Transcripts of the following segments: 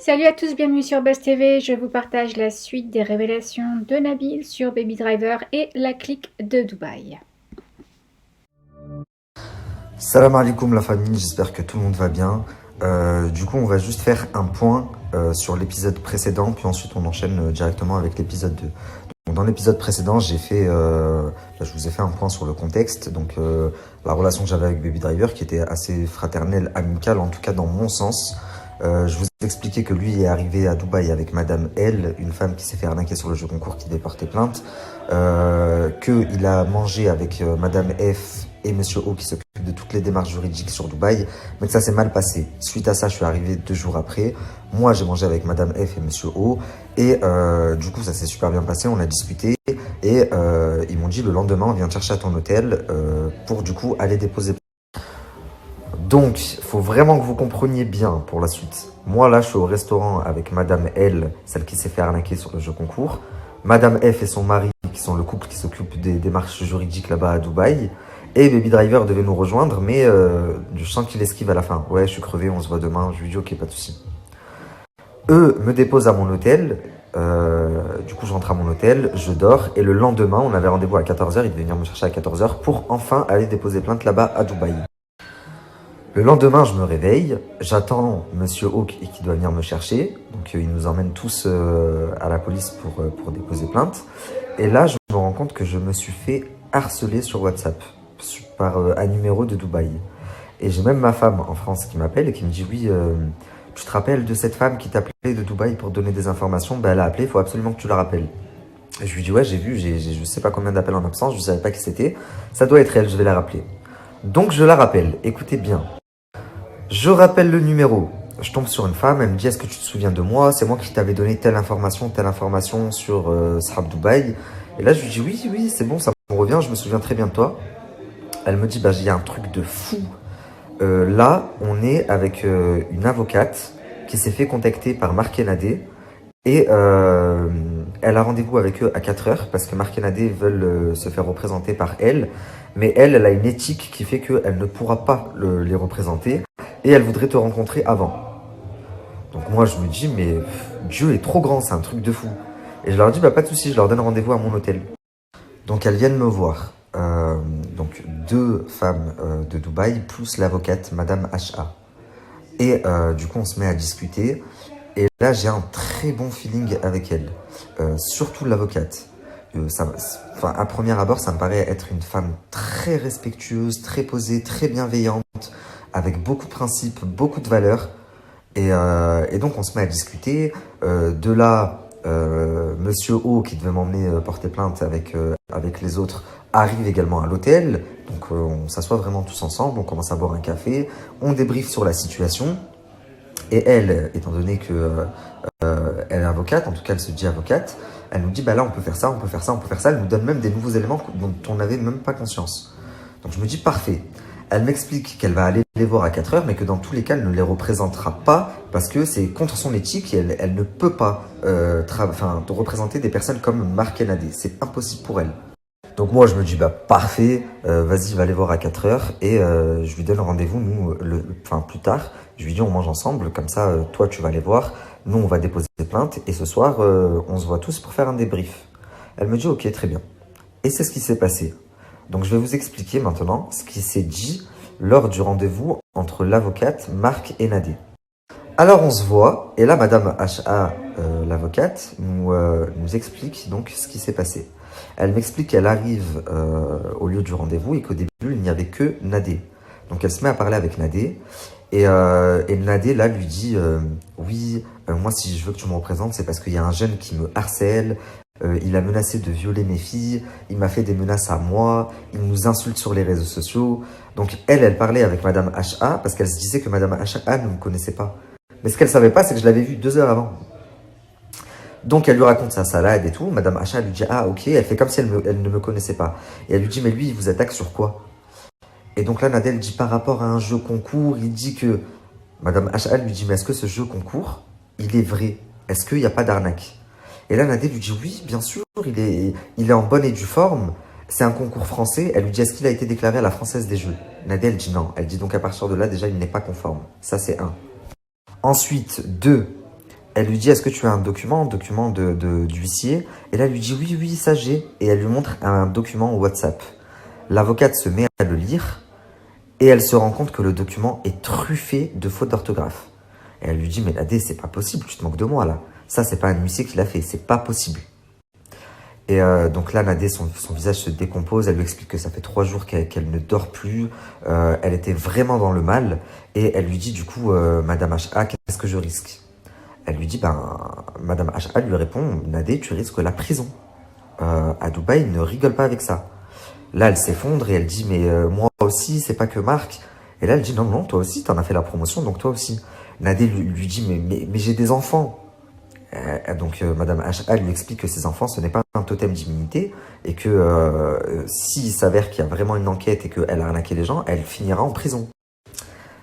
Salut à tous, bienvenue sur Buzz TV. Je vous partage la suite des révélations de Nabil sur Baby Driver et la clique de Dubaï. Salam alaikum la famille, j'espère que tout le monde va bien. Du coup, on va juste faire un point sur l'épisode précédent, puis ensuite on enchaîne directement avec l'épisode 2. Donc, dans l'épisode précédent, je vous ai fait un point sur le contexte, donc la relation que j'avais avec Baby Driver, qui était assez fraternelle, amicale, en tout cas dans mon sens. Je vous ai expliqué que lui est arrivé à Dubaï avec Madame L, une femme qui s'est fait arnaquer sur le jeu concours qui devait porter plainte, qu'il a mangé avec Madame F et Monsieur O qui s'occupe de toutes les démarches juridiques sur Dubaï, mais que ça s'est mal passé. Suite à ça, je suis arrivé 2 jours après. Moi, j'ai mangé avec Madame F et Monsieur O, et du coup, ça s'est super bien passé. On a discuté, et ils m'ont dit le lendemain, on vient te chercher à ton hôtel pour du coup aller déposer. Donc, il faut vraiment que vous compreniez bien pour la suite. Moi, là, je suis au restaurant avec Madame L, celle qui s'est fait arnaquer sur le jeu concours. Madame F et son mari, qui sont le couple qui s'occupe des démarches juridiques là-bas à Dubaï. Et Baby Driver devait nous rejoindre, mais je sens qu'il esquive à la fin. Ouais, je suis crevé, on se voit demain. Je lui dis, ok, pas de souci. Eux me déposent à mon hôtel. Du coup, je rentre à mon hôtel, je dors. Et le lendemain, on avait rendez-vous à 14h. Ils devaient venir me chercher à 14h pour enfin aller déposer plainte là-bas à Dubaï. Le lendemain, je me réveille, j'attends Monsieur Hawk qui doit venir me chercher. Donc, il nous emmène tous à la police pour déposer plainte. Et là, je me rends compte que je me suis fait harceler sur WhatsApp par un numéro de Dubaï. Et j'ai même ma femme en France qui m'appelle et qui me dit « Oui, tu te rappelles de cette femme qui t'appelait de Dubaï pour donner des informations ?» Ben, elle a appelé, il faut absolument que tu la rappelles. Et je lui dis « Ouais, j'ai vu, je sais pas combien d'appels en absence, je ne savais pas qui c'était. Ça doit être elle, je vais la rappeler. » Donc, je la rappelle. Écoutez bien. Je rappelle le numéro. Je tombe sur une femme, elle me dit « Est-ce que tu te souviens de moi? C'est moi qui t'avais donné telle information sur Sahab Dubaï. » Et là, je lui dis « Oui, c'est bon, ça me revient, je me souviens très bien de toi. » Elle me dit « Bah, il y a un truc de fou. Là, on est avec une avocate qui s'est fait contacter par Marc Nadé. Et elle a rendez-vous avec eux à 4h parce que Marc et Nadé veulent se faire représenter par elle. Mais elle a une éthique qui fait qu'elle ne pourra pas les représenter. Et elle voudrait te rencontrer avant. Donc moi, je me dis, mais Dieu est trop grand, c'est un truc de fou. Et je leur dis, bah pas de souci, je leur donne rendez-vous à mon hôtel. Donc elles viennent me voir. Donc 2 femmes de Dubaï, plus l'avocate, Madame HA. Et du coup, on se met à discuter. Et là, j'ai un très bon feeling avec elle. Surtout l'avocate. À premier abord, ça me paraît être une femme très respectueuse, très posée, très bienveillante, avec beaucoup de principes, beaucoup de valeurs. Et donc, on se met à discuter. De là, Monsieur O, qui devait m'emmener porter plainte avec les autres, arrive également à l'hôtel. Donc, on s'assoit vraiment tous ensemble, on commence à boire un café, on débriefe sur la situation. Et elle, étant donné que elle est avocate, en tout cas elle se dit avocate, elle nous dit bah là on peut faire ça, on peut faire ça, on peut faire ça. Elle nous donne même des nouveaux éléments dont on n'avait même pas conscience. Donc je me dis parfait. Elle m'explique qu'elle va aller les voir à 4h, mais que dans tous les cas, elle ne les représentera pas parce que c'est contre son éthique et elle ne peut pas représenter des personnes comme Marc Nadé. C'est impossible pour elle. Donc moi, je me dis, bah parfait, vas-y, va les voir à 4h et je lui donne rendez-vous, nous, plus tard. Je lui dis, on mange ensemble, comme ça, toi, tu vas les voir, nous, on va déposer des plaintes et ce soir, on se voit tous pour faire un débrief. Elle me dit, ok, très bien. Et c'est ce qui s'est passé. Donc, je vais vous expliquer maintenant ce qui s'est dit lors du rendez-vous entre l'avocate Marc et Nadé. Alors, on se voit et là, Madame HA, l'avocate, nous explique donc ce qui s'est passé. Elle m'explique qu'elle arrive au lieu du rendez-vous et qu'au début, il n'y avait que Nadé. Donc, elle se met à parler avec Nadé. Et Nadé, là, lui dit oui, moi, si je veux que tu me représentes, c'est parce qu'il y a un jeune qui me harcèle. Il a menacé de violer mes filles. Il m'a fait des menaces à moi. Il nous insulte sur les réseaux sociaux. Donc, elle parlait avec Madame HA parce qu'elle se disait que Madame HA ne me connaissait pas. Mais ce qu'elle savait pas, c'est que je l'avais vue 2 heures avant. Donc, elle lui raconte sa salade et tout. Madame H.A. lui dit « Ah, ok ». Elle fait comme si elle ne me connaissait pas. Et elle lui dit « Mais lui, il vous attaque sur quoi ?» Et donc là, Nadel dit « Par rapport à un jeu concours, il dit que… » Madame H.A. lui dit « Mais est-ce que ce jeu concours, il est vrai? Est-ce qu'il n'y a pas d'arnaque ?» Et là, Nadel lui dit « Oui, bien sûr, il est en bonne et due forme. C'est un concours français. » Elle lui dit « Est-ce qu'il a été déclaré à la Française des Jeux ?» Nadel dit « Non. » Elle dit donc à partir de là, déjà, il n'est pas conforme. Ça, c'est 1. Ensuite, 2. Elle lui dit, est-ce que tu as un document d'huissier? Et là, elle lui dit, oui, oui, ça j'ai. Et elle lui montre un document WhatsApp. L'avocate se met à le lire et elle se rend compte que le document est truffé de fautes d'orthographe. Et elle lui dit, mais Nadé, c'est pas possible, tu te moques de moi là. Ça, c'est pas un huissier qui l'a fait, c'est pas possible. Et donc là, Nadé, son visage se décompose. Elle lui explique que ça fait 3 jours qu'elle ne dort plus. Elle était vraiment dans le mal. Et elle lui dit, du coup, Madame H.A., qu'est-ce que je risque? Elle lui dit, Madame H.A. lui répond, Nadé, tu risques la prison. À Dubaï, ne rigole pas avec ça. Là, elle s'effondre et elle dit, mais moi aussi, c'est pas que Marc. Et là, elle dit, non, non, toi aussi, t'en as fait la promotion, donc toi aussi. Nadé lui dit, mais j'ai des enfants. Donc, Madame H.A. lui explique que ses enfants, ce n'est pas un totem d'immunité et que s'il s'avère qu'il y a vraiment une enquête et qu'elle a arnaqué les gens, elle finira en prison.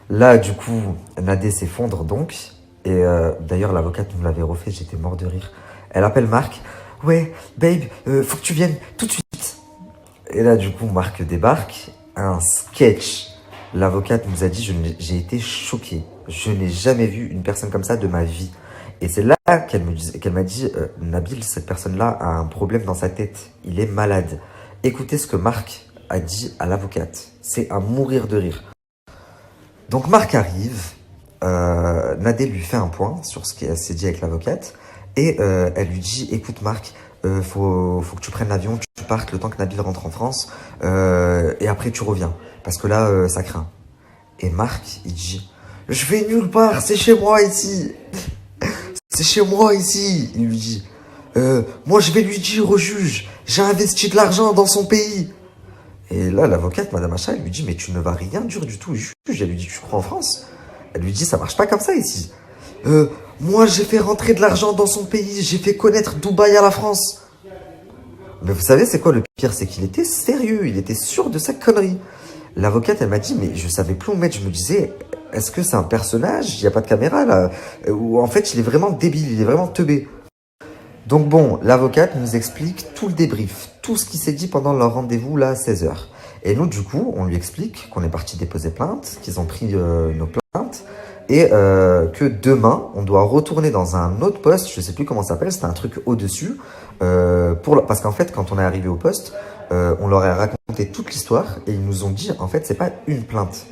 Là, du coup, Nadé s'effondre donc. Et d'ailleurs, l'avocate nous l'avait refait, j'étais mort de rire. Elle appelle Marc. Ouais, babe, faut que tu viennes tout de suite. Et là, du coup, Marc débarque. Un sketch. L'avocate nous a dit, j'ai été choqué. Je n'ai jamais vu une personne comme ça de ma vie. Et c'est là qu'elle m'a dit, Nabil, cette personne-là a un problème dans sa tête. Il est malade. Écoutez ce que Marc a dit à l'avocate. C'est à mourir de rire. Donc Marc arrive. Nadé lui fait un point sur ce qu'elle s'est dit avec l'avocate. Et elle lui dit, écoute Marc, faut que tu prennes l'avion, tu partes le temps que Nabil rentre en France. Et après tu reviens. Parce que là, ça craint. Et Marc, il dit, je vais nulle part, c'est chez moi ici. C'est chez moi ici, il lui dit. Moi, je vais lui dire au juge, j'ai investi de l'argent dans son pays. Et là, l'avocate, Madame Acha, elle lui dit, mais tu ne vas rien dire du tout au juge. Elle lui dit, tu crois en France? Elle lui dit, ça marche pas comme ça ici. Moi, j'ai fait rentrer de l'argent dans son pays, j'ai fait connaître Dubaï à la France. Mais vous savez, c'est quoi le pire? C'est qu'il était sérieux, il était sûr de sa connerie. L'avocate, elle m'a dit, mais je savais plus où mettre. Je me disais, est-ce que c'est un personnage? Il n'y a pas de caméra là? Ou en fait, il est vraiment débile, il est vraiment teubé. Donc bon, l'avocate nous explique tout le débrief, tout ce qui s'est dit pendant leur rendez-vous là à 16h. Et nous, du coup, on lui explique qu'on est parti déposer plainte, qu'ils ont pris nos plaintes, et que demain, on doit retourner dans un autre poste, je sais plus comment ça s'appelle, c'était un truc au-dessus, parce qu'en fait, quand on est arrivé au poste, on leur a raconté toute l'histoire, et ils nous ont dit, en fait, c'est pas une plainte.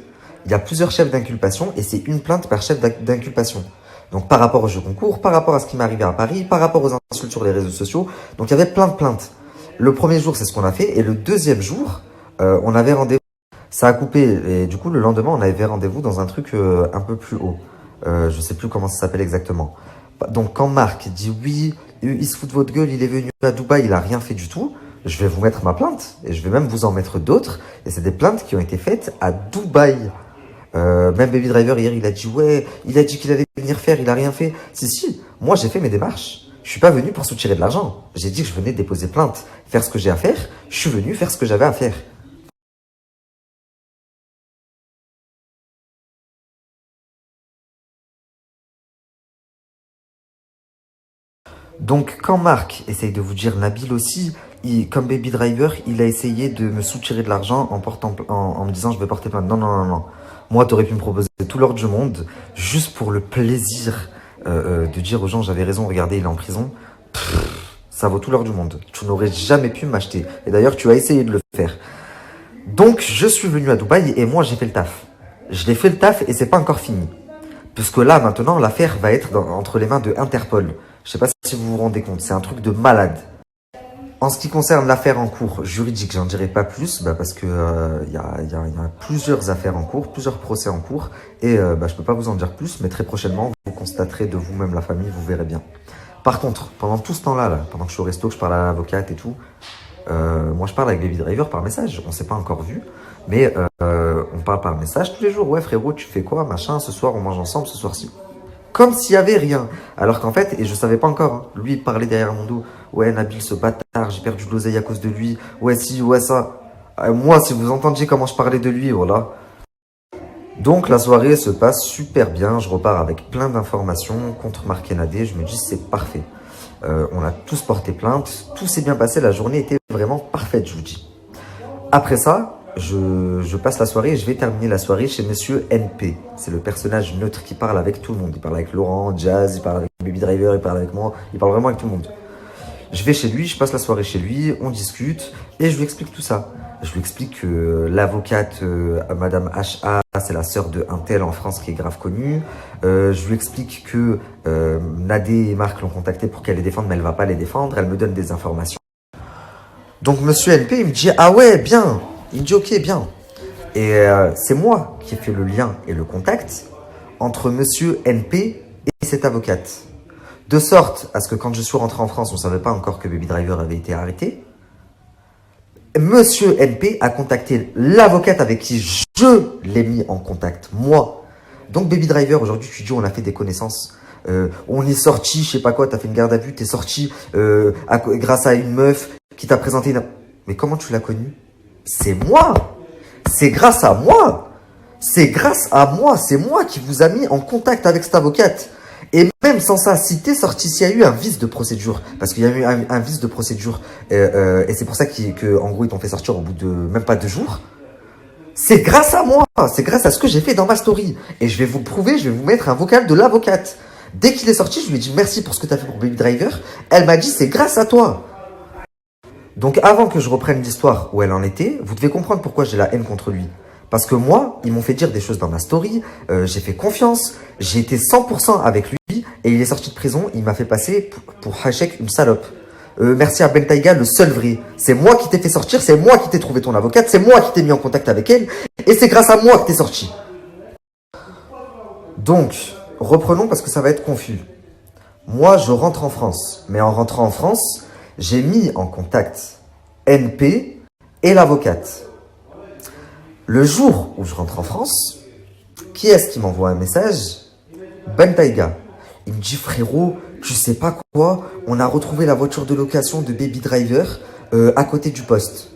Il y a plusieurs chefs d'inculpation, et c'est une plainte par chef d'inculpation. Donc par rapport au jeu concours, par rapport à ce qui m'est arrivé à Paris, par rapport aux insultes sur les réseaux sociaux. Donc il y avait plein de plaintes. Le premier jour, c'est ce qu'on a fait. Et le deuxième jour, on avait rendez-vous. Ça a coupé. Et du coup, le lendemain, on avait rendez-vous dans un truc un peu plus haut. Je sais plus comment ça s'appelle exactement. Donc quand Marc dit oui, il se fout de votre gueule, il est venu à Dubaï, il a rien fait du tout. Je vais vous mettre ma plainte. Et je vais même vous en mettre d'autres. Et c'est des plaintes qui ont été faites à Dubaï. Même Baby Driver hier il a dit ouais, il a dit qu'il allait venir faire, il a rien fait. Si, moi j'ai fait mes démarches. Je suis pas venu pour soutirer de l'argent. J'ai dit que je venais déposer plainte, faire ce que j'ai à faire. Je suis venu faire ce que j'avais à faire. Donc quand Marc essaye de vous dire Nabil aussi, comme Baby Driver, il a essayé de me soutirer de l'argent en me disant je vais porter plainte. Non, non, non, non. Moi, t'aurais pu me proposer tout l'ordre du monde, juste pour le plaisir de dire aux gens j'avais raison, regardez, il est en prison. Ça vaut tout l'or du monde. Tu n'aurais jamais pu m'acheter. Et d'ailleurs, tu as essayé de le faire. Donc, je suis venu à Dubaï et moi, j'ai fait le taf. Je l'ai fait le taf et c'est pas encore fini. Puisque là, maintenant, l'affaire va être entre les mains de Interpol. Je sais pas si vous vous rendez compte, c'est un truc de malade. En ce qui concerne l'affaire en cours juridique, j'en dirai pas plus, parce que y a plusieurs affaires en cours, plusieurs procès en cours, et je peux pas vous en dire plus, mais très prochainement, vous constaterez de vous-même la famille, vous verrez bien. Par contre, pendant tout ce temps-là, pendant que je suis au resto, que je parle à l'avocate et tout, moi je parle avec Baby Driver par message, on s'est pas encore vu, mais on parle par message tous les jours. Ouais frérot, tu fais quoi, machin, ce soir on mange ensemble, ce soir-ci. Comme s'il y avait rien. Alors qu'en fait, et je savais pas encore, hein, lui il parlait derrière mon dos. Ouais Nabil, ce bâtard, j'ai perdu de l'oseille à cause de lui. Ouais si, ouais ça. Moi, si vous entendiez comment je parlais de lui, voilà. Donc la soirée se passe super bien, je repars avec plein d'informations contre Marc et Nadé, je me dis c'est parfait. On a tous porté plainte, tout s'est bien passé, la journée était vraiment parfaite, je vous dis. Après ça, je passe la soirée et je vais terminer la soirée chez Monsieur NP. C'est le personnage neutre qui parle avec tout le monde. Il parle avec Laurent, Jazz, il parle avec Baby Driver, il parle avec moi, il parle vraiment avec tout le monde. Je vais chez lui, je passe la soirée chez lui, on discute et je lui explique tout ça. Je lui explique que l'avocate Madame HA, c'est la sœur de un tel en France qui est grave connue. Je lui explique que Nadé et Marc l'ont contacté pour qu'elle les défende, mais elle va pas les défendre. Elle me donne des informations. Donc Monsieur NP, il me dit ah ouais, bien. Il me dit ok, bien. Et c'est moi qui ai fait le lien et le contact entre Monsieur NP et cette avocate. De sorte à ce que quand je suis rentré en France, on ne savait pas encore que Baby Driver avait été arrêté. Monsieur NP a contacté l'avocate avec qui je l'ai mis en contact, moi. Donc Baby Driver, aujourd'hui, tu dis, on a fait des connaissances. On est sorti, je sais pas quoi, t'as fait une garde à vue, t'es sorti grâce à une meuf qui t'a présenté une... Mais comment tu l'as connue? C'est moi. C'est grâce à moi. C'est grâce à moi. C'est moi qui vous a mis en contact avec cette avocate. Et même sans ça, si t'es sorti, s'il y a eu un vice de procédure, parce qu'il y a eu un vice de procédure, et c'est pour ça qu'en gros, ils t'ont fait sortir au bout de même pas 2 jours, c'est grâce à moi, c'est grâce à ce que j'ai fait dans ma story. Et je vais vous le prouver, je vais vous mettre un vocal de l'avocate. Dès qu'il est sorti, je lui ai dit merci pour ce que t'as fait pour Baby Driver. Elle m'a dit c'est grâce à toi. Donc avant que je reprenne l'histoire où elle en était, vous devez comprendre pourquoi j'ai la haine contre lui. Parce que moi, ils m'ont fait dire des choses dans ma story, j'ai fait confiance, j'ai été 100% avec lui, et il est sorti de prison, il m'a fait passer pour Hachek une salope. Merci à Ben Taïga, le seul vrai. C'est moi qui t'ai fait sortir, c'est moi qui t'ai trouvé ton avocate, c'est moi qui t'ai mis en contact avec elle, et c'est grâce à moi que t'es sorti. Donc, reprenons parce que ça va être confus. Moi, je rentre en France, mais en rentrant en France, j'ai mis en contact NP et l'avocate. Le jour où je rentre en France, qui est-ce qui m'envoie un message? Ben Taïga. Il me dit frérot, tu sais pas quoi, on a retrouvé la voiture de location de Baby Driver à côté du poste.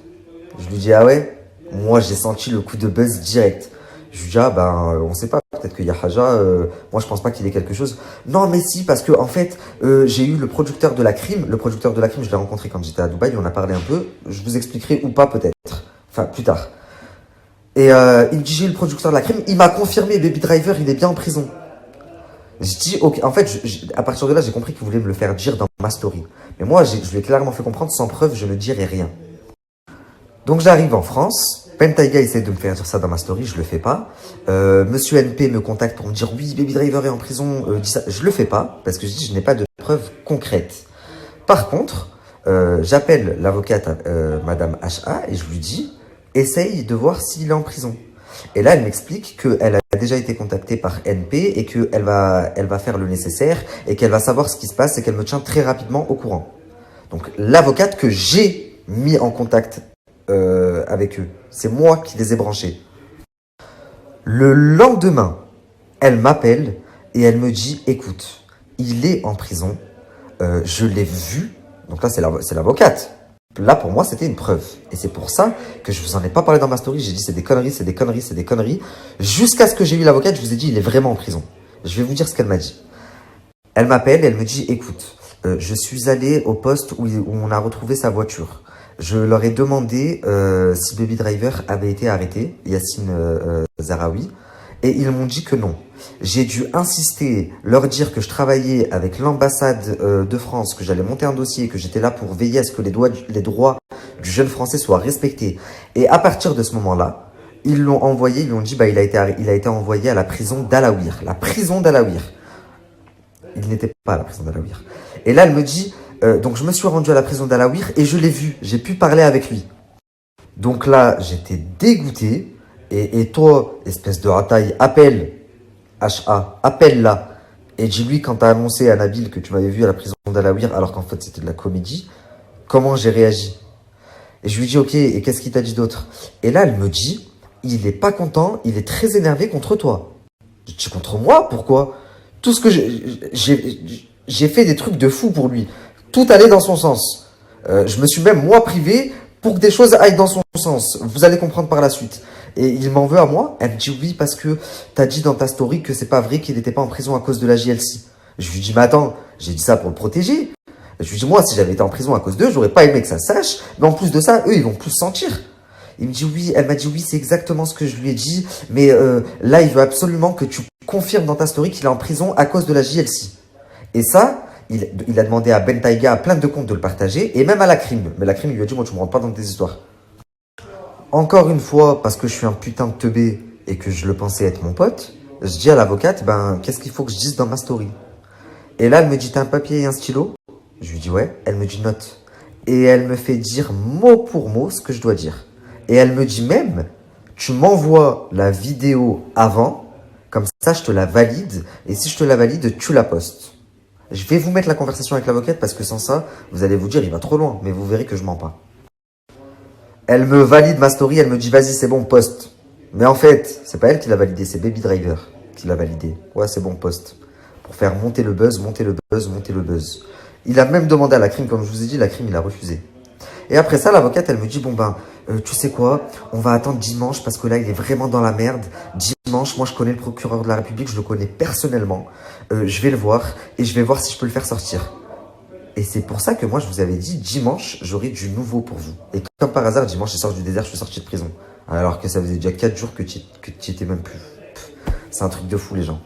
Je lui dis ah ouais. Moi j'ai senti le coup de buzz direct. Je lui dis ah ben on sait pas, peut-être qu'il y a Haja, moi je pense pas qu'il ait quelque chose. Non mais si, parce que en fait j'ai eu le producteur de la crime. Le producteur de la crime je l'ai rencontré quand j'étais à Dubaï, on a parlé un peu. Je vous expliquerai ou pas peut-être, enfin plus tard. Et il me dit j'ai eu le producteur de la crime, il m'a confirmé Baby Driver il est bien en prison. Je dis ok, en fait à partir de là j'ai compris qu'il voulait me le faire dire dans ma story. Mais moi je lui ai clairement fait comprendre sans preuve je ne dirai rien. Donc j'arrive en France, Ben Taïga essaie de me faire dire ça dans ma story, je le fais pas. Monsieur NP me contacte pour me dire oui Baby Driver est en prison, dis ça. Je le fais pas parce que je dis je n'ai pas de preuves concrètes. Par contre, j'appelle l'avocate Madame HA et je lui dis essaye de voir s'il est en prison. Et là, elle m'explique qu'elle a déjà été contactée par NP et qu'elle va faire le nécessaire et qu'elle va savoir ce qui se passe et qu'elle me tient très rapidement au courant. Donc, l'avocate que j'ai mis en contact avec eux, c'est moi qui les ai branchés. Le lendemain, elle m'appelle et elle me dit « Écoute, il est en prison, je l'ai vu. » Donc là, c'est l'avocate. Là, pour moi, c'était une preuve. Et c'est pour ça que je vous en ai pas parlé dans ma story. J'ai dit, c'est des conneries, c'est des conneries, c'est des conneries. Jusqu'à ce que j'ai eu l'avocate, je vous ai dit, il est vraiment en prison. Je vais vous dire ce qu'elle m'a dit. Elle m'appelle, elle me dit, écoute, je suis allé au poste où on a retrouvé sa voiture. Je leur ai demandé si Baby Driver avait été arrêté, Yassine Zahraoui, et ils m'ont dit que non. J'ai dû insister, leur dire que je travaillais avec l'ambassade de France, que j'allais monter un dossier, que j'étais là pour veiller à ce que les droits du jeune Français soient respectés. Et à partir de ce moment-là, ils l'ont envoyé, ils lui ont dit bah il a été envoyé à la prison d'Alaouir. La prison d'Alaouir. Il n'était pas à la prison d'Alaouir. Et là, elle me dit, donc je me suis rendu à la prison d'Alaouir et je l'ai vu, j'ai pu parler avec lui. Donc là, j'étais dégoûté. Et toi, espèce de rataille, appelle HA, appelle-la. Et dis-lui quand t'as annoncé à Nabil que tu m'avais vu à la prison d'Alaouir alors qu'en fait c'était de la comédie, comment j'ai réagi. Et je lui dis ok, et qu'est-ce qu'il t'a dit d'autre? Et là elle me dit, il est pas content, il est très énervé contre toi. Je dis contre moi? Pourquoi? Tout ce que j'ai fait des trucs de fou pour lui. Tout allait dans son sens. Je me suis même moi privé pour que des choses aillent dans son sens. Vous allez comprendre par la suite. Et il m'en veut à moi. Elle me dit oui parce que t'as dit dans ta story que c'est pas vrai qu'il n'était pas en prison à cause de la JLC. Je lui dis mais attends, j'ai dit ça pour le protéger. Je lui dis moi si j'avais été en prison à cause d'eux, j'aurais pas aimé que ça se sache. Mais en plus de ça, eux ils vont plus se sentir. Il me dit oui, elle m'a dit oui, c'est exactement ce que je lui ai dit, mais là, il veut absolument que tu confirmes dans ta story qu'il est en prison à cause de la JLC. Et ça, il a demandé à Ben Taiga, à plein de comptes de le partager, et même à la crime. Mais la crime, il lui a dit, moi, tu me rentres pas dans tes histoires. Encore une fois, parce que je suis un putain de teubé et que je le pensais être mon pote, je dis à l'avocate, ben, qu'est-ce qu'il faut que je dise dans ma story? Et là, elle me dit, t'as un papier et un stylo? Je lui dis, ouais. Elle me dit, note. Et elle me fait dire mot pour mot ce que je dois dire. Et elle me dit même, tu m'envoies la vidéo avant, comme ça je te la valide, et si je te la valide, tu la postes. Je vais vous mettre la conversation avec l'avocate parce que sans ça, vous allez vous dire, il va trop loin, mais vous verrez que je mens pas. Elle me valide ma story, elle me dit, vas-y, c'est bon, poste. Mais en fait, c'est pas elle qui l'a validé, c'est Baby Driver qui l'a validé. Ouais, c'est bon, poste. Pour faire monter le buzz, monter le buzz, monter le buzz. Il a même demandé à la crime, comme je vous ai dit, la crime, il a refusé. Et après ça, l'avocate, elle me dit, bon ben, tu sais quoi, on va attendre dimanche parce que là, il est vraiment dans la merde. Dimanche, moi, je connais le procureur de la République, je le connais personnellement. Je vais le voir et je vais voir si je peux le faire sortir. Et c'est pour ça que moi, je vous avais dit, dimanche, j'aurai du nouveau pour vous. Et comme par hasard, dimanche, je sors du désert, je suis sorti de prison. Alors que ça faisait déjà 4 jours que tu y étais même plus. C'est un truc de fou, les gens.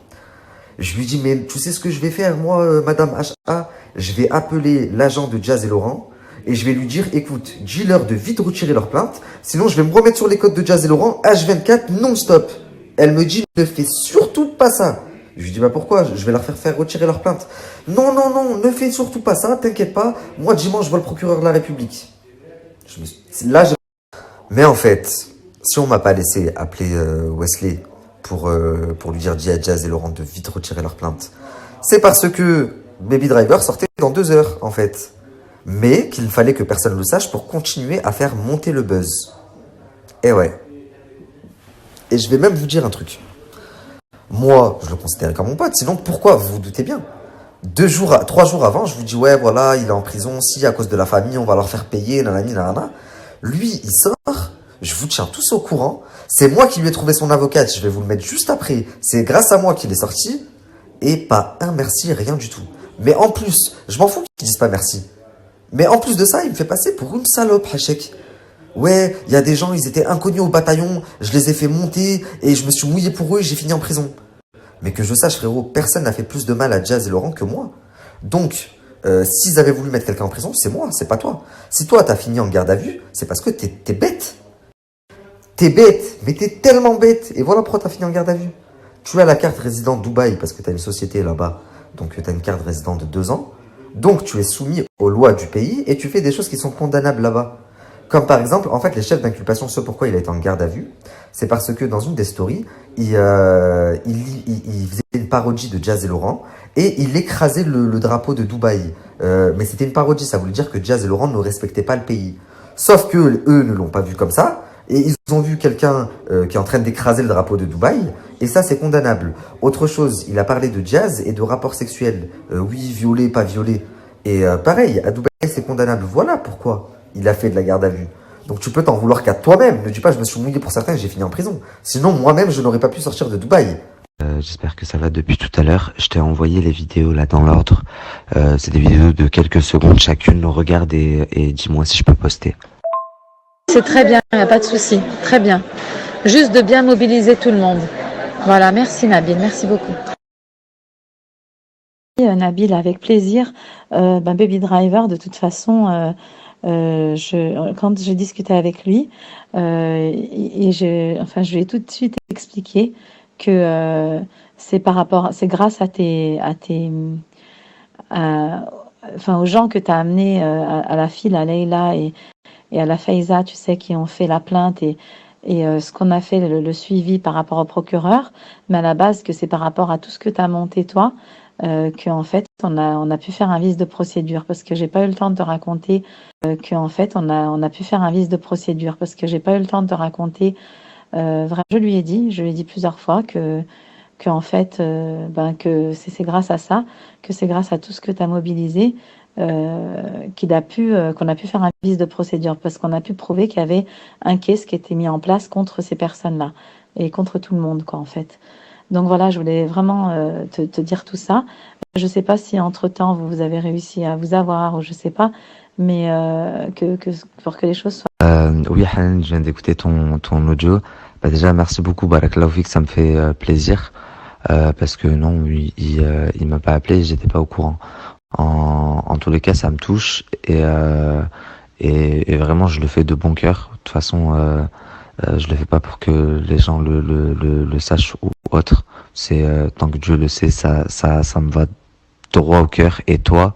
Je lui dis, mais tu sais ce que je vais faire, moi, Madame H.A. Je vais appeler l'agent de Jazz et Laurent et je vais lui dire, écoute, dis-leur de vite retirer leur plainte, sinon je vais me remettre sur les codes de Jazz et Laurent H24 non-stop. Elle me dit, ne fais surtout pas ça. Je lui dis, bah pourquoi? Je vais leur faire retirer leur plainte. Non, non, non, ne fais surtout pas ça, t'inquiète pas. Moi, dimanche, je vois le procureur de la République. Là, mais en fait, si on m'a pas laissé appeler Wesley pour lui dire, dis à Jazz et Laurent de vite retirer leur plainte, c'est parce que Baby Driver sortait dans 2 heures, en fait. Mais qu'il fallait que personne le sache pour continuer à faire monter le buzz. Et ouais. Et je vais même vous dire un truc. Moi, je le considérais comme mon pote. Sinon, pourquoi? Vous vous doutez bien. 3 jours avant, je vous dis, ouais, voilà, il est en prison. Si, à cause de la famille, on va leur faire payer, nanani, nanana. Lui, il sort. Je vous tiens tous au courant. C'est moi qui lui ai trouvé son avocate. Je vais vous le mettre juste après. C'est grâce à moi qu'il est sorti. Et pas un merci, rien du tout. Mais en plus, je m'en fous qu'ils disent pas merci. Mais en plus de ça, il me fait passer pour une salope, Hachek. Ouais, il y a des gens, ils étaient inconnus au bataillon, je les ai fait monter et je me suis mouillé pour eux et j'ai fini en prison. Mais que je sache, frérot, personne n'a fait plus de mal à Jazz et Laurent que moi. Donc, s'ils avaient voulu mettre quelqu'un en prison, c'est moi, c'est pas toi. Si toi, t'as fini en garde à vue, c'est parce que t'es bête. T'es bête, mais t'es tellement bête. Et voilà pourquoi t'as fini en garde à vue. Tu as la carte résident Dubaï parce que t'as une société là-bas. Donc, t'as une carte résident de 2 ans. Donc, tu es soumis aux lois du pays et tu fais des choses qui sont condamnables là-bas. Comme par exemple, en fait, les chefs d'inculpation, ce pourquoi il a été en garde à vue, c'est parce que dans une des stories, il faisait une parodie de Jazz et Laurent et il écrasait le drapeau de Dubaï. Mais c'était une parodie, ça voulait dire que Jazz et Laurent ne respectaient pas le pays. Sauf que eux ne l'ont pas vu comme ça et ils ont vu quelqu'un qui est en train d'écraser le drapeau de Dubaï et ça c'est condamnable. Autre chose, il a parlé de Jazz et de rapports sexuels. Oui, violé, pas violé. Et pareil, à Dubaï c'est condamnable. Voilà pourquoi il a fait de la garde à vue. Donc tu peux t'en vouloir qu'à toi-même. Ne dis pas je me suis mouillé pour certains et j'ai fini en prison. Sinon moi-même je n'aurais pas pu sortir de Dubaï. J'espère que ça va depuis tout à l'heure. Je t'ai envoyé les vidéos là dans l'ordre. C'est des vidéos de quelques secondes chacune. Regarde et dis-moi si je peux poster. C'est très bien, il n'y a pas de souci. Très bien. Juste de bien mobiliser tout le monde. Voilà, merci Nabil, merci beaucoup. Nabil, avec plaisir. Baby Driver, de toute façon, quand j'ai discuté avec lui, je lui ai tout de suite expliqué que c'est grâce aux gens que tu as amenés, à la file, à Leïla et à la Faiza, tu sais, qui ont fait la plainte et ce qu'on a fait, le suivi par rapport au procureur, mais à la base que c'est par rapport à tout ce que tu as monté toi, qu'en fait on a pu faire un vice de procédure, parce que j'ai pas eu le temps de te raconter qu'en fait on a pu faire un vice de procédure, parce que j'ai pas eu le temps de te raconter, vraiment, je lui ai dit plusieurs fois que en fait que c'est grâce à ça, que c'est grâce à tout ce que tu as mobilisé, qu'on a pu faire un vice de procédure, parce qu'on a pu prouver qu'il y avait un case qui était mis en place contre ces personnes-là et contre tout le monde, quoi, en fait. Donc voilà, je voulais vraiment te dire tout ça. Je sais pas si entre-temps vous avez réussi à vous avoir, ou je sais pas, mais pour que les choses soient... Oui, Hanan, je viens d'écouter ton audio. Bah déjà, merci beaucoup, Barakallahu fik, ça me fait plaisir. Parce que non, il m'a pas appelé, j'étais pas au courant. En tous les cas, ça me touche et vraiment, je le fais de bon cœur. De toute façon, je le fais pas pour que les gens le sachent ou autre. C'est tant que Dieu le sait, ça me va droit au cœur. Et toi,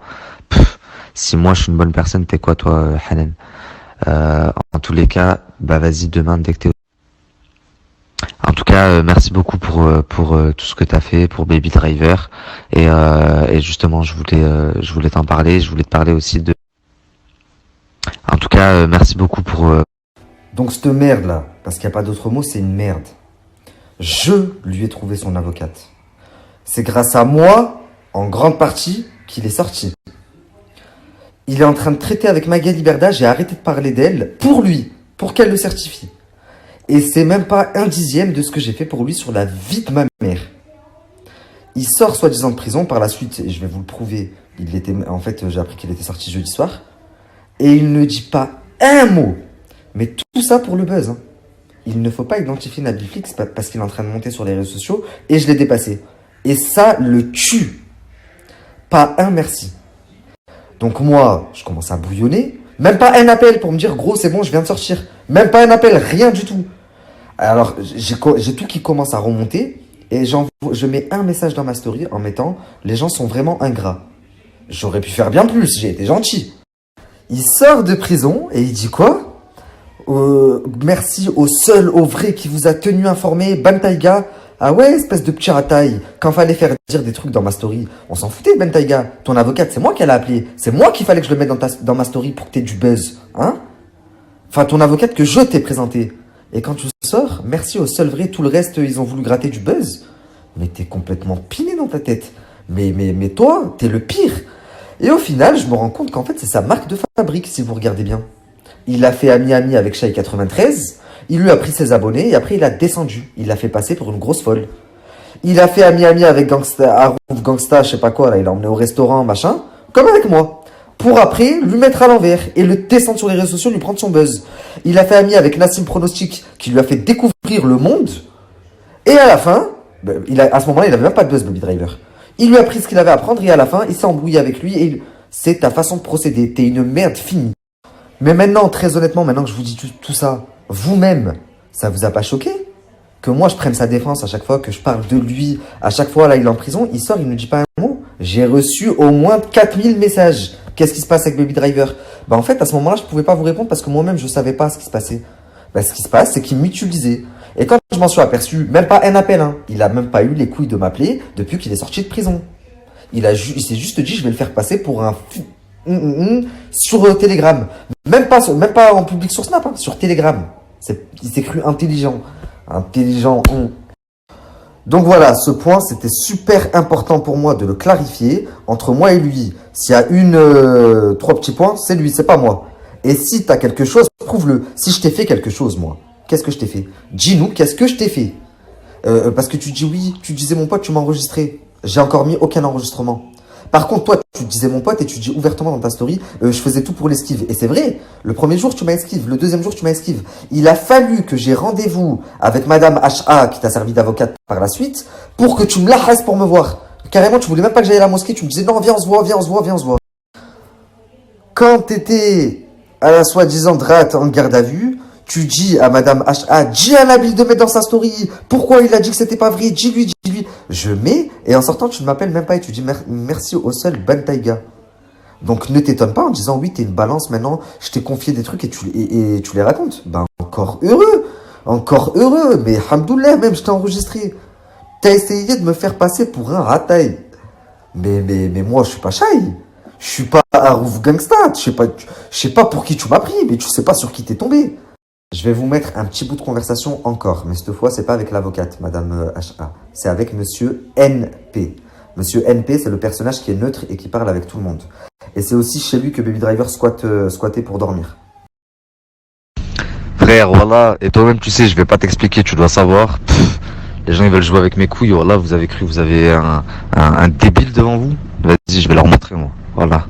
si moi je suis une bonne personne, t'es quoi toi, Hanan? En tous les cas, bah vas-y demain dès que t'es. En tout cas, merci beaucoup pour tout ce que t'as fait pour Baby Driver et justement je voulais t'en parler. Je voulais te parler aussi de. En tout cas, merci beaucoup pour. Donc cette merde là, parce qu'il n'y a pas d'autre mot, c'est une merde. Je lui ai trouvé son avocate. C'est grâce à moi, en grande partie, qu'il est sorti. Il est en train de traiter avec Magali Berda, j'ai arrêté de parler d'elle pour lui, pour qu'elle le certifie. Et c'est même pas un dixième de ce que j'ai fait pour lui sur la vie de ma mère. Il sort soi-disant de prison par la suite, et je vais vous le prouver. En fait, j'ai appris qu'il était sorti jeudi soir. Et il ne dit pas un mot. Mais tout ça pour le buzz. Hein. Il ne faut pas identifier Nabil Flix parce qu'il est en train de monter sur les réseaux sociaux et je l'ai dépassé. Et ça le tue. Pas un merci. Donc moi, je commence à bouillonner. Même pas un appel pour me dire, gros, c'est bon, je viens de sortir. Même pas un appel, rien du tout. Alors, j'ai tout qui commence à remonter. Et je mets un message dans ma story en mettant, les gens sont vraiment ingrats. J'aurais pu faire bien plus, j'ai été gentil. Il sort de prison et il dit quoi? Merci au seul, au vrai qui vous a tenu informé, Bantaiga. Ah ouais, espèce de petit rataille. Quand fallait faire dire des trucs dans ma story, on s'en foutait, Bantaiga. Ton avocate, c'est moi qui l'a appelé. C'est moi qu'il fallait que je le mette dans ma story pour que t'aies du buzz. Hein? Enfin, ton avocate que je t'ai présenté. Et quand tu sors, merci au seul vrai, tout le reste, ils ont voulu gratter du buzz. Mais t'es complètement piné dans ta tête. Mais toi, t'es le pire. Et au final, je me rends compte qu'en fait, c'est sa marque de fabrique, si vous regardez bien. Il a fait ami-ami avec Shai 93, il lui a pris ses abonnés et après il a descendu. Il l'a fait passer pour une grosse folle. Il a fait ami-ami avec Harouf Gangsta, je sais pas quoi, là, il l'a emmené au restaurant, machin, comme avec moi. Pour après lui mettre à l'envers et le descendre sur les réseaux sociaux, lui prendre son buzz. Il a fait ami avec Nassim Pronostic, qui lui a fait découvrir le monde. Et à la fin, à ce moment-là, il avait même pas de buzz, Baby Driver. Il lui a pris ce qu'il avait à prendre et à la fin, il s'est embrouillé avec lui et c'est ta façon de procéder. T'es une merde finie. Mais maintenant, très honnêtement, maintenant que je vous dis tout ça, vous-même, ça vous a pas choqué? Que moi, je prenne sa défense à chaque fois, que je parle de lui, à chaque fois, là, il est en prison, il sort, il ne dit pas un mot. J'ai reçu au moins 4000 messages. Qu'est-ce qui se passe avec Baby Driver? Bah, en fait, à ce moment-là, je pouvais pas vous répondre parce que moi-même, je savais pas ce qui se passait. Bah, ce qui se passe, c'est qu'il m'utilisait. Et quand je m'en suis aperçu, même pas un appel, hein, il a même pas eu les couilles de m'appeler depuis qu'il est sorti de prison. Il s'est juste dit, je vais le faire passer pour un sur Telegram. Même pas en public sur Snap, hein, sur Telegram. Il s'est cru intelligent. Donc voilà, ce point, c'était super important pour moi de le clarifier entre moi et lui. S'il y a trois petits points, c'est lui, c'est pas moi. Et si t'as quelque chose, prouve-le. Si je t'ai fait quelque chose, moi, qu'est-ce que je t'ai fait? Dis-nous, qu'est-ce que je t'ai fait? Parce que tu dis oui, tu disais mon pote, tu m'as enregistré. J'ai encore mis aucun enregistrement. Par contre, toi, tu disais mon pote et tu dis ouvertement dans ta story, je faisais tout pour l'esquive. Et c'est vrai, le premier jour, tu m'as esquive. Le deuxième jour, tu m'as esquive. Il a fallu que j'ai rendez-vous avec Madame HA, qui t'a servi d'avocate par la suite, pour que tu me la restes pour me voir. Carrément, tu voulais même pas que j'aille à la mosquée. Tu me disais non, viens, on se voit, viens, on se voit, viens, on se voit. Quand t'étais à la soi-disant drate en garde à vue, tu dis à Madame HA, dis à Nabil de mettre dans sa story. Pourquoi il a dit que c'était pas vrai? Dis-lui. Je mets, et en sortant, tu ne m'appelles même pas et tu dis merci au seul Bantaiga. Donc ne t'étonne pas en disant oui, t'es une balance maintenant, je t'ai confié des trucs et tu les racontes. Ben encore heureux, mais hamdoulah, même je t'ai enregistré. T'as essayé de me faire passer pour un rataille. Mais moi, je suis pas shy. Je suis pas Harouf Gangsta. Je sais pas pour qui tu m'as pris, mais tu sais pas sur qui t'es tombé. Je vais vous mettre un petit bout de conversation encore, mais cette fois, c'est pas avec l'avocate, Madame HA. C'est avec Monsieur NP. Monsieur NP, c'est le personnage qui est neutre et qui parle avec tout le monde. Et c'est aussi chez lui que Baby Driver squattait pour dormir. Frère, voilà, et toi-même, tu sais, je vais pas t'expliquer, tu dois savoir. Les gens, ils veulent jouer avec mes couilles, voilà, vous avez cru, vous avez un débile devant vous? Vas-y, je vais leur montrer, moi. Voilà.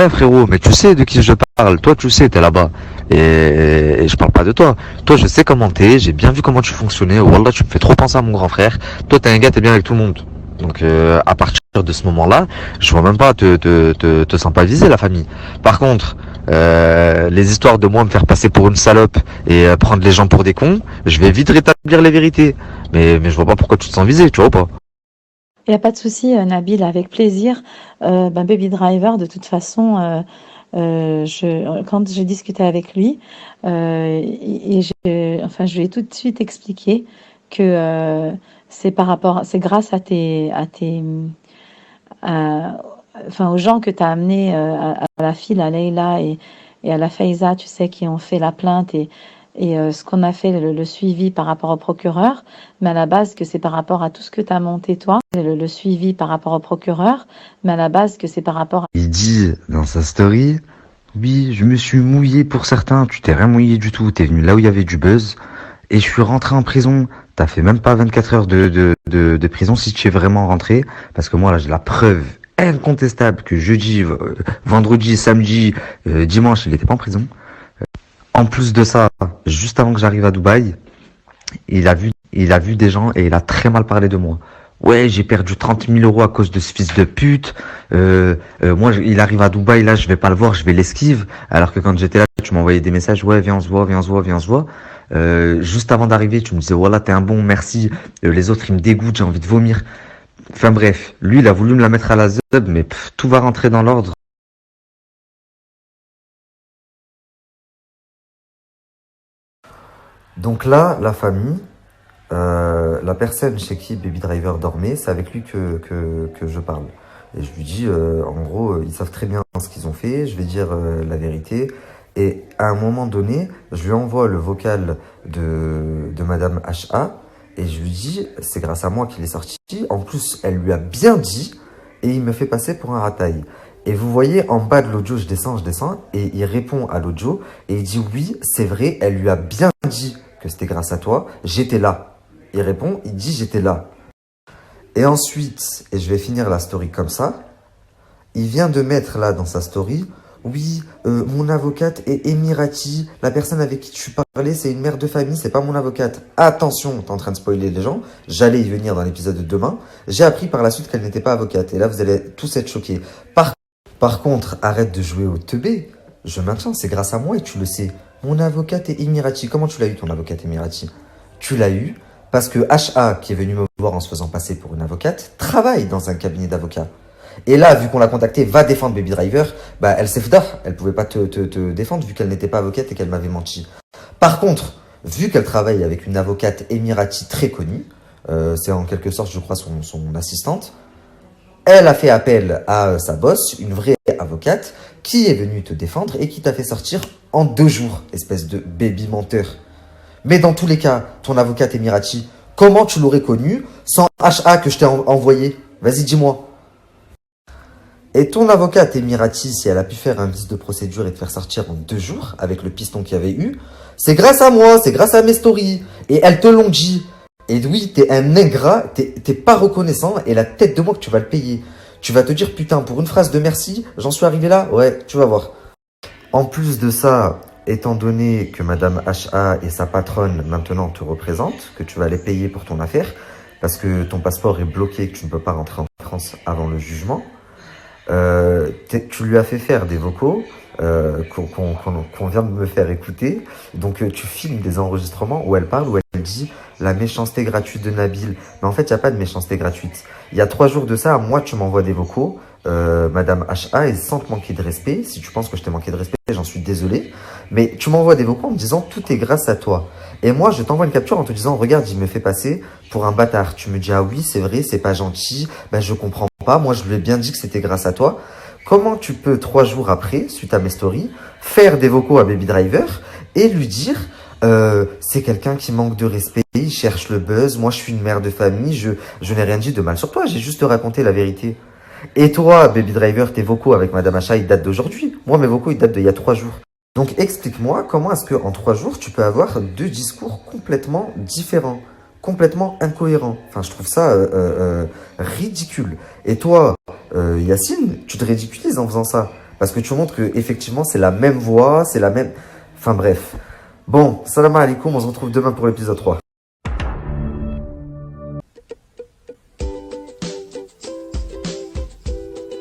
Ouais, frérot, mais tu sais de qui je parle. Toi, tu sais, t'es là-bas. Et je parle pas de toi. Toi, je sais comment t'es. J'ai bien vu comment tu fonctionnais. Wallah, tu me fais trop penser à mon grand frère. Toi, t'es un gars, t'es bien avec tout le monde. Donc, à partir de ce moment-là, je vois même pas te sens pas viser la famille. Par contre, les histoires de moi me faire passer pour une salope et prendre les gens pour des cons, je vais vite rétablir les vérités. Mais je vois pas pourquoi tu te sens visé, tu vois ou pas? Il n'y a pas de souci, Nabil, avec plaisir. Baby Driver, de toute façon, quand j'ai discuté avec lui, enfin, je lui ai tout de suite expliqué que c'est grâce à- enfin, aux gens que tu as amenés, à la file, à Leïla et à la Faiza, tu sais, qui ont fait la plainte et ce qu'on a fait, le suivi par rapport au procureur, mais à la base que c'est par rapport à tout ce que tu as monté toi, le suivi par rapport au procureur, mais à la base que c'est par rapport à... Il dit dans sa story, oui, je me suis mouillé pour certains, tu t'es rien mouillé du tout, t'es venu là où il y avait du buzz, et je suis rentré en prison. T'as fait même pas 24 heures de prison si tu es vraiment rentré, parce que moi là j'ai la preuve incontestable que jeudi, vendredi, samedi, dimanche, il était pas en prison. En plus de ça, juste avant que j'arrive à Dubaï, il a vu des gens et il a très mal parlé de moi. Ouais, j'ai perdu 30 000 € à cause de ce fils de pute. Moi, il arrive à Dubaï, là, je vais pas le voir, je vais l'esquive. Alors que quand j'étais là, tu m'envoyais des messages, ouais, viens, on se voit, viens, on se voit, viens, on se voit. Juste avant d'arriver, tu me disais, voilà, t'es un bon, merci. Les autres, ils me dégoûtent, j'ai envie de vomir. Enfin bref, lui, il a voulu me la mettre à la zeb, mais tout va rentrer dans l'ordre. Donc là, la famille, la personne chez qui Baby Driver dormait, c'est avec lui que je parle. Et je lui dis, en gros, ils savent très bien ce qu'ils ont fait, je vais dire la vérité. Et à un moment donné, je lui envoie le vocal de Madame HA et je lui dis, c'est grâce à moi qu'il est sorti. En plus, elle lui a bien dit et il me fait passer pour un rataille. Et vous voyez, en bas de l'audio, je descends, et il répond à l'audio et il dit, oui, c'est vrai, elle lui a bien dit que c'était grâce à toi, j'étais là. Il répond, il dit j'étais là. Et ensuite, et je vais finir la story comme ça, il vient de mettre là dans sa story, oui, mon avocate est émirati, la personne avec qui tu parlais, c'est une mère de famille, c'est pas mon avocate. Attention, t'es en train de spoiler les gens, j'allais y venir dans l'épisode de demain, j'ai appris par la suite qu'elle n'était pas avocate, et là vous allez tous être choqués. Par contre, arrête de jouer au teubé, je maintiens, c'est grâce à moi et tu le sais. Mon avocate est émirati, comment tu l'as eu ton avocate émirati? Tu l'as eu parce que HA, qui est venu me voir en se faisant passer pour une avocate, travaille dans un cabinet d'avocats. Et là, vu qu'on l'a contactée, va défendre Baby Driver, bah elle s'est fda, elle pouvait pas te défendre vu qu'elle n'était pas avocate et qu'elle m'avait menti. Par contre, vu qu'elle travaille avec une avocate émirati très connue, c'est en quelque sorte, je crois, son assistante, elle a fait appel à sa boss, une vraie avocate, qui est venue te défendre et qui t'a fait sortir en 2 jours, espèce de baby menteur. Mais dans tous les cas, ton avocate émirati, comment tu l'aurais connu sans HA que je t'ai envoyé? Vas-y, dis-moi. Et ton avocate émirati, si elle a pu faire un vice de procédure et te faire sortir en 2 jours, avec le piston qu'il y avait eu, c'est grâce à moi, c'est grâce à mes stories. Et elles te l'ont dit. Et oui, t'es un ingrat, t'es pas reconnaissant, et la tête de moi que tu vas le payer. Tu vas te dire, putain, pour une phrase de merci, j'en suis arrivé là? Ouais, tu vas voir. En plus de ça, étant donné que Madame HA et sa patronne maintenant te représentent, que tu vas les payer pour ton affaire, parce que ton passeport est bloqué et que tu ne peux pas rentrer en France avant le jugement, tu lui as fait faire des vocaux qu'on vient de me faire écouter. Donc tu filmes des enregistrements où elle parle, où elle dit la méchanceté gratuite de Nabil. Mais en fait, il n'y a pas de méchanceté gratuite. Il y a 3 jours de ça, moi, tu m'envoies des vocaux, Madame HA, et sans te manquer de respect, si tu penses que je t'ai manqué de respect, j'en suis désolé, mais tu m'envoies des vocaux en me disant tout est grâce à toi. Et moi, je t'envoie une capture en te disant, regarde, il me fait passer pour un bâtard. Tu me dis, ah oui, c'est vrai, c'est pas gentil, ben je comprends pas, moi je lui ai bien dit que c'était grâce à toi. Comment tu peux, 3 jours après, suite à mes stories, faire des vocaux à Baby Driver et lui dire, c'est quelqu'un qui manque de respect, il cherche le buzz, moi je suis une mère de famille, je n'ai rien dit de mal sur toi, j'ai juste raconté la vérité. Et toi, Baby Driver, tes vocaux avec Madame Achat, ils datent d'aujourd'hui. Moi, mes vocaux, ils datent d'il y a 3 jours. Donc, explique-moi comment est-ce qu'en 3 jours, tu peux avoir 2 discours complètement différents, complètement incohérents. Enfin, je trouve ça ridicule. Et toi, Yacine, tu te ridiculises en faisant ça. Parce que tu montres que effectivement c'est la même voix, c'est la même... Enfin bref. Bon, salam alaikum, on se retrouve demain pour l'épisode 3.